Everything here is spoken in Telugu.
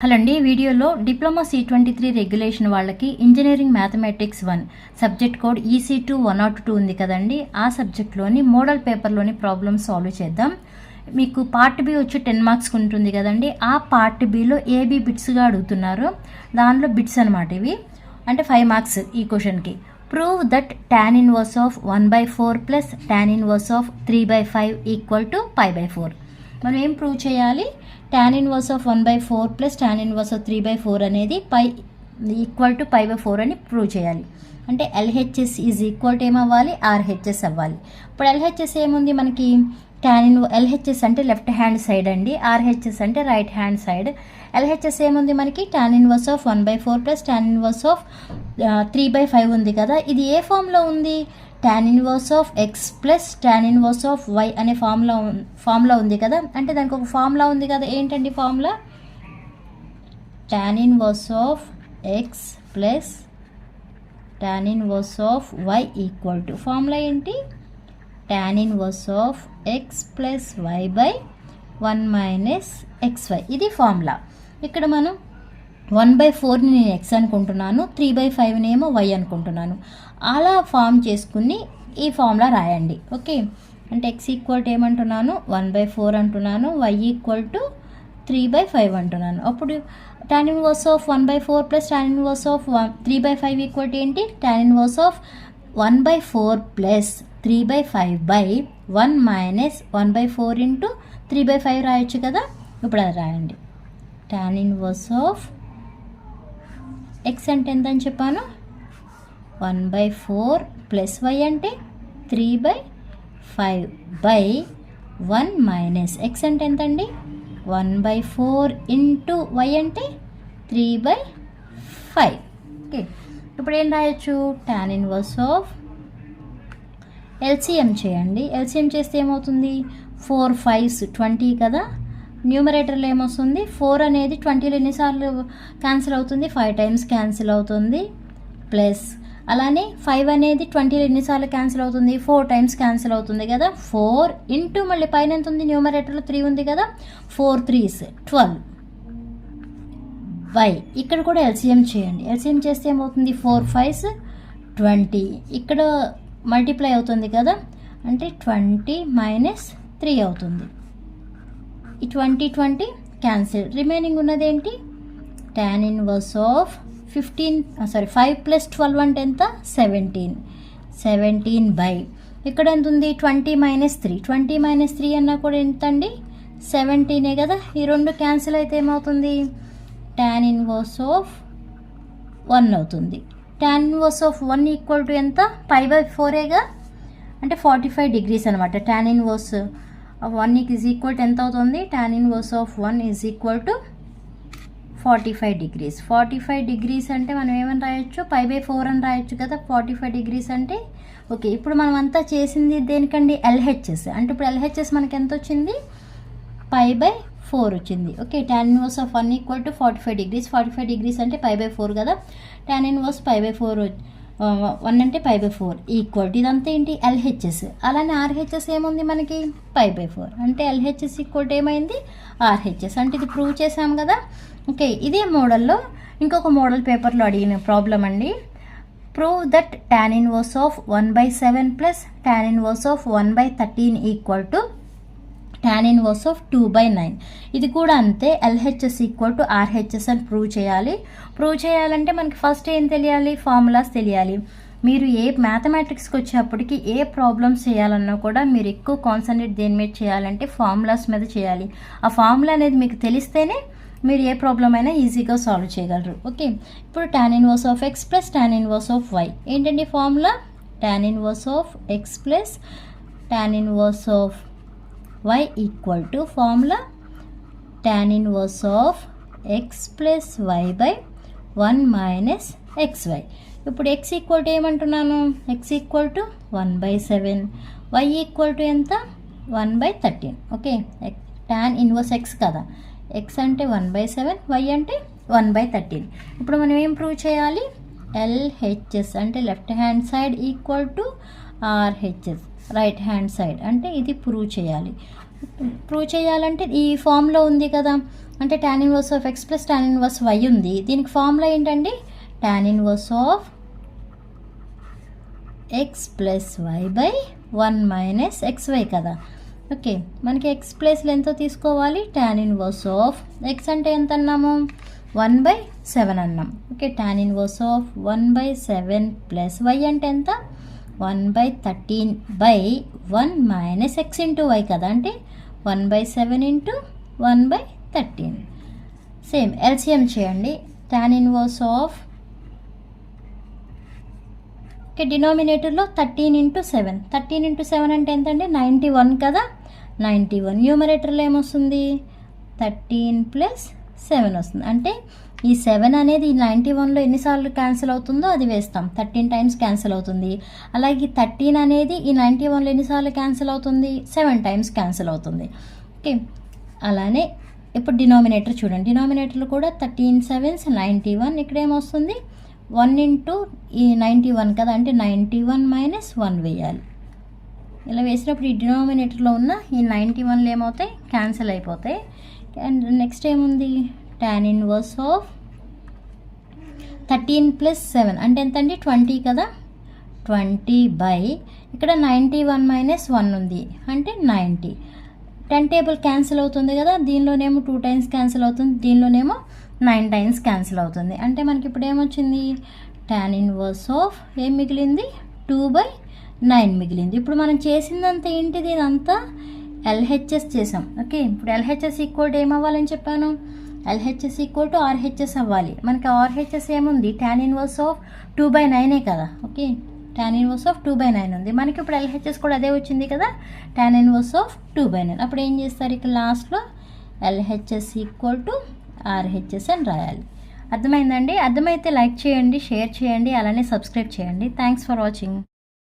హలో అండి, వీడియోలో డిప్లొమా C23 రెగ్యులేషన్ వాళ్ళకి engineering mathematics 1 subject code EC2 102 ఉంది కదండి. ఆ సబ్జెక్ట్లోని మోడల్ పేపర్లోని ప్రాబ్లమ్ సాల్వ్ చేద్దాం. మీకు పార్ట్ బి వచ్చి 10 మార్క్స్ ఉంటుంది కదండి. ఆ పార్ట్ బిలో ఏబి బిట్స్గా అడుగుతున్నారు. దానిలో బిట్స్ అనమాట ఇవి, అంటే 5 మార్క్స్ ఈ క్వశ్చన్కి. Prove that tan inverse of 1/4 plus tan inverse of 3/5 equal to π/4. మనం ఏం ప్రూవ్ చేయాలి? tan inverse of 1/4 plus tan inverse of 3/4 అనేది ఈక్వల్ టు π/4 అని ప్రూవ్ చేయాలి. అంటే LHS ఈజ్ ఈక్వల్ టు ఏమవ్వాలి? RHS అవ్వాలి. ఇప్పుడు LHS ఏముంది మనకి? LHS అంటే లెఫ్ట్ హ్యాండ్ సైడ్ అండి, RHS అంటే రైట్ హ్యాండ్ సైడ్. LHS ఏముంది మనకి? tan inverse of 1/4 plus tan inverse of 3/5 ఉంది కదా. ఇది ఏ ఫామ్లో ఉంది? tan inverse of x plus tan inverse of y అనే ఫార్ములా ఉంది కదా. అంటే దానికి ఒక ఫార్ములా ఉంది కదా. ఏంటండి formula? tan inverse of x plus tan inverse of y equal to, formula ఏంటి? tan inverse of x plus y by 1 minus xy. ఇది ఫార్ములా. ఇక్కడ మనం 1/4ని నేను x అనుకుంటున్నాను, 3/5ని ఏమో y అనుకుంటున్నాను. అలా ఫామ్ చేసుకుని ఈ ఫార్ములా రాయండి. ఓకే, అంటే x ఈక్వల్ టు ఏమంటున్నాను? 1/4 అంటున్నాను, y ఈక్వల్ టు 3/5 అంటున్నాను. అప్పుడు tan inverse of 1/4 plus tan inverse of 3/5 equal to ఏంటి? tan inverse of 1/4 plus 3/5 by 1 minus 1/4 into 3/5 రాయొచ్చు కదా. ఇప్పుడు అది రాయండి. tan ఇన్వర్స్ ఆఫ్ x అంటే ఎంత అని చెప్పాను? 1/4 ప్లస్ y అంటే 3/5 బై 1 మైనస్ x అంటే ఎంత అండి? 1/4 ఇంటూ y అంటే 3/5. ఓకే, ఇప్పుడు ఏం రాయొచ్చు? tan ఇన్వర్స్ ఆఫ్ LCM చేయండి. LCM చేస్తే ఏమవుతుంది? 4 5s 20 కదా. న్యూమరేటర్లో ఏమొస్తుంది? 4 అనేది 20లో ఎన్నిసార్లు క్యాన్సిల్ అవుతుంది? 5 టైమ్స్ క్యాన్సిల్ అవుతుంది. ప్లస్ అలానే 5 అనేది 20లో ఎన్నిసార్లు క్యాన్సిల్ అవుతుంది? 4 టైమ్స్ క్యాన్సిల్ అవుతుంది కదా. 4 ఇంటూ మళ్ళీ పైన ఎంత ఉంది? న్యూమరేటర్లో 3 ఉంది కదా. 4 3s 12 బై, ఇక్కడ కూడా LCM చేయండి. LCM చేస్తే ఏమవుతుంది? 4 5s 20, ఇక్కడ మల్టిప్లై అవుతుంది కదా, అంటే 20 మైనస్ 3 అవుతుంది. ఈ 20 క్యాన్సిల్, రిమైనింగ్ ఉన్నది ఏంటి? tan ఇన్వర్స్ ఆఫ్ 5 ప్లస్ 12 అంటే ఎంత? 17 బై, ఇక్కడ ఎంత ఉంది? 20 మైనస్ 3. 20 మైనస్ 3 అన్నా కూడా ఎంత అండి? 17 కదా. ఈ రెండు క్యాన్సిల్ అయితే ఏమవుతుంది? tan ఇన్వర్స్ ఆఫ్ 1 అవుతుంది. tan inverse of 1 equal to ఎంత? π/4గా, అంటే 45 డిగ్రీస్ అనమాట. tan inverse 1 is equal to ఎంత అవుతుంది? tan inverse of 1 is equal to 45 degrees. 45 degrees అంటే మనం ఏమని రాయొచ్చు? π/4 అని రాయొచ్చు కదా. 45 డిగ్రీస్ అంటే ఓకే. ఇప్పుడు మనం అంతా చేసింది దేనికండి? LHS. అంటే ఇప్పుడు LHS మనకి ఎంత వచ్చింది? π/4 వచ్చింది. Okay, tan inverse of 1 equal to 45 degrees. 45 degrees అంటే π/4 కదా. tan ఇన్వర్స్ π/4 1 అంటే π/4 ఈక్వల్ టు, ఇదంతా ఏంటి? LHS. అలానే RHS ఏముంది మనకి? π/4. అంటే LHS ఈక్వల్ టు ఏమైంది? RHS. అంటే ఇది ప్రూవ్ చేసాం కదా. ఓకే, ఇదే మోడల్లో ఇంకొక మోడల్ పేపర్లో అడిగిన ప్రాబ్లం అండి. Prove that tan inverse of 1/7 plus tan inverse of 1/13 equal to tan inverse of 2/9. ఇది కూడా అంతే, LHS ఈక్వల్ టు RHS అని ప్రూవ్ చేయాలి. ప్రూవ్ చేయాలంటే మనకి ఫస్ట్ ఏం తెలియాలి? ఫార్ములాస్ తెలియాలి. మీరు ఏ మ్యాథమెటిక్స్కి వచ్చేప్పటికి ఏ ప్రాబ్లమ్స్ చేయాలన్నా కూడా మీరు ఎక్కువ కాన్సన్ట్రేట్ దేని మీద చేయాలంటే ఫార్ములాస్ మీద చేయాలి. ఆ ఫార్ములా అనేది మీకు తెలిస్తేనే మీరు ఏ ప్రాబ్లం అయినా ఈజీగా సాల్వ్ చేయగలరు. ఓకే, ఇప్పుడు tan inverse of x plus tan inverse of y ఏంటండి formula? tan inverse of x plus tan inverse of y equal to formula tan inverse of x plus y by 1 minus xy. ఇప్పుడు x ఈక్వల్ టు ఏమంటున్నాను? x equal to 1/7, y equal to ఎంత? 1/13. ఓకే, tan ఇన్వర్స్ x కదా. x అంటే 1/7, y అంటే 1/13. ఇప్పుడు మనం ఏం ప్రూవ్ చేయాలి? LHS అంటే left hand side equal to RHS right hand side, అంటే ఇది ప్రూవ్ చేయాలి. ప్రూవ్ చేయాలంటే ఈ ఫామ్లో ఉంది కదా, అంటే tan inverse of x plus tan inverse y ఉంది. దీనికి ఫార్ములా ఏంటండి, tan inverse of x plus y by 1 minus xy కదా. ఓకే, మనకి x ప్లేస్లో ఎంతో తీసుకోవాలి, tan ఇన్వర్స్ ఆఫ్ x అంటే ఎంత అన్నాము, 1/7 అన్నాం. Okay, tan inverse of 1/7 plus y అంటే ఎంత, 1/13/1 మైనస్ x ఇంటూ y కదా, అంటే 1/7 ఇంటూ 1/13. సేమ్ ఎల్సిఎం చేయండి. tan ఇన్వర్స్ ఆఫ్, ఓకే, డినామినేటర్లో 13 ఇంటూ 7, 13 ఇంటూ 7 అంటే ఎంత అండి, 91 కదా. 91 న్యూమరేటర్లో ఏమొస్తుంది, 13 ప్లస్ 7 వస్తుంది. అంటే ఈ 7 అనేది ఈ 91లో ఎన్నిసార్లు క్యాన్సిల్ అవుతుందో అది వేస్తాం, 13 టైమ్స్ క్యాన్సిల్ అవుతుంది. అలాగే 13 అనేది ఈ 91లో ఎన్నిసార్లు క్యాన్సిల్ అవుతుంది, 7 టైమ్స్ క్యాన్సిల్ అవుతుంది. ఓకే, అలానే ఇప్పుడు డినామినేటర్ చూడండి, డినామినేటర్లో కూడా 13 7s 91, ఇక్కడ ఏమొస్తుంది 1 ఇంటూ ఈ 91 కదా, అంటే 91 మైనస్ 1 వేయాలి. ఇలా వేసినప్పుడు ఈ డినామినేటర్లో ఉన్న ఈ 91లు ఏమవుతాయి, క్యాన్సిల్ అయిపోతాయి. అండ్ నెక్స్ట్ ఏముంది, tan ఇన్వర్స్ ఆఫ్ 13 ప్లస్ 7 అంటే ఎంత అండి, 20 కదా. 20 బై ఇక్కడ 91 మైనస్ 1 ఉంది అంటే 90. 10 టేబుల్ క్యాన్సిల్ అవుతుంది కదా, దీనిలోనేమో 2 టైమ్స్ క్యాన్సిల్ అవుతుంది, దీనిలోనేమో 9 టైమ్స్ క్యాన్సిల్ అవుతుంది. అంటే మనకి ఇప్పుడు ఏమొచ్చింది, tan ఇన్వర్స్ ఆఫ్ ఏం మిగిలింది, 2/9 మిగిలింది. ఇప్పుడు మనం చేసిందంతా ఏంటిది, ఇదంతా LHS చేసాం. ఓకే, ఇప్పుడు LHS ఈక్వల్ ఏమవ్వాలని చెప్పాను, LHS ఈక్వల్ టు RHS అవ్వాలి. మనకి RHS ఏముంది, tan ఇన్వర్స్ ఆఫ్ 2/9 కదా. ఓకే, tan ఇన్వర్స్ ఆఫ్ 2/9 ఉంది. మనకి ఇప్పుడు LHS కూడా అదే వచ్చింది కదా, tan ఇన్వర్స్ ఆఫ్ 2/9. అప్పుడు ఏం చేస్తారు, ఇక్కడ లాస్ట్లో LHS ఈక్వల్ టు RHS అని రాయాలి. అర్థమైందండి? అర్థమైతే లైక్ చేయండి, షేర్ చేయండి, అలానే సబ్స్క్రైబ్ చేయండి. Thanks for watching.